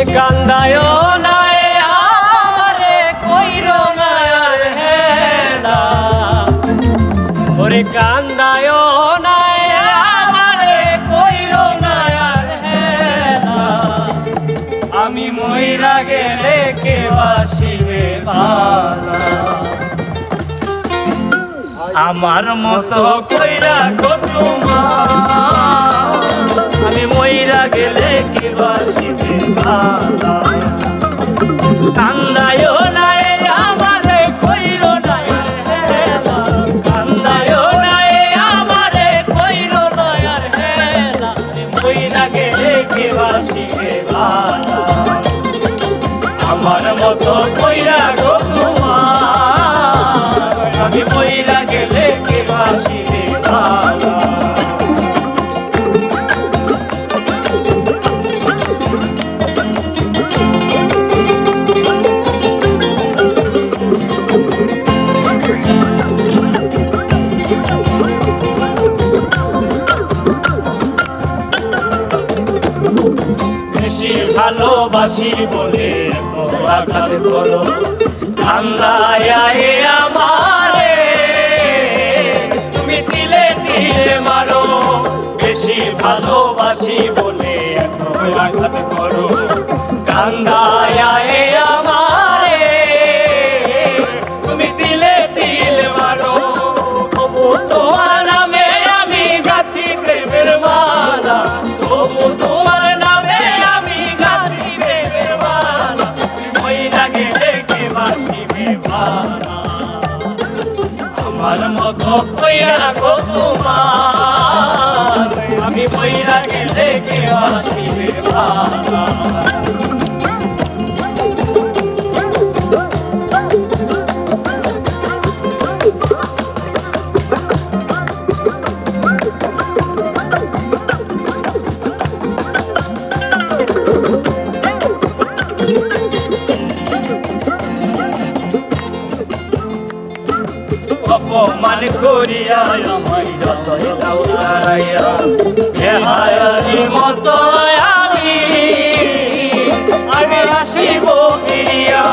কান্দায় নাই আমারে কইরো মায়ার হেলা, ওরে কান্দায় নাই আমারে কইরো মায়ার হেলা, আমি মইরা গেলে কে বাসিবে ভালা, আমার মতো কইরা গো তোমার, আমি মইরা গেলে কে বাসিবে ভালা, কান্দায় নাই আমারে কইরো নাই হেলা, কান্দায় নাই আমারে কইরো নাই হেলা, আমি মইরা গেলে কে বাসিবে ভালা, আমার মতো কইরা গো তোমার, আমি মইরা গেলে কে বাসিবে ভালা। বেশি ভালোবাসি বলে আঘাত করো, কান্দায় আমারে তুমি তিলে তিলে মারো, বেশি ভালোবাসি বলে আঘাত করো, কান্দায় আমারে তুমি তিলে তিলে মারো, তবু তোমার নামে আমি গাঁথি প্রেমের মালা, তবু তোমার নামে আমি গাঁথি প্রেমের মালা, মইরা গেলে কে বাসিবে ভালা, আমার মতো কইরা গো তোমার, আমি মইরা গেলে কে বাসিবে ভালা। অপমান করিয়া আমায় যতই দাও তারাইয়া, বেহায়ারি মতো আমি আসিব ফিরিয়া,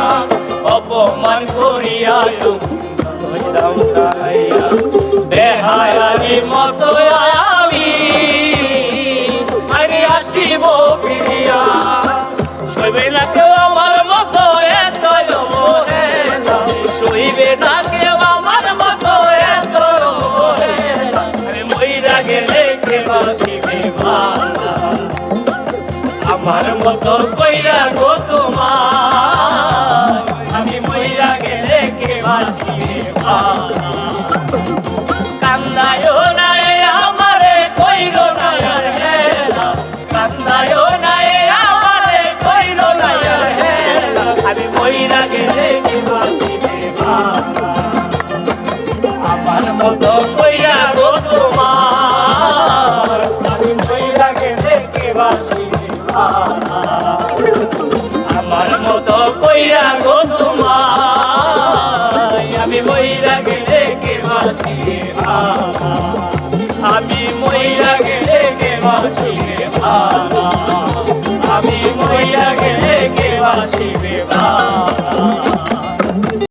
অপমান করিয়া যতই দাও তারাইয়া, বেহায়ারি মতো আমি আসিব ফিরিয়া, সইবে না কেউ আমার মতো এত অবহেলা, সইবে না কেউ আমার মতো এত অবহেলা, আমি মইরা গেলে কে বাসিবে ভালা, আমার মতো কইরা গো তোমার, আমি মইরা গেলে কে বাসিবে ভালা, কান্দায় নাই আমারে কইরো নাই হেলা, কান্দায় নাই আমারে কইরো নাই হেলা, আমি মইরা গেলে কে বাসিবে ভালা, আমার মতো কইরা গো তোমার, আমি মইরা গেলে কে বাসিবে ভালা, আমার মতো কইরা গো তোমার, আমি মইরা গেলে কে বাসিবে ভালা, আমি মইরা গেলে কে বাসিবে ভালা।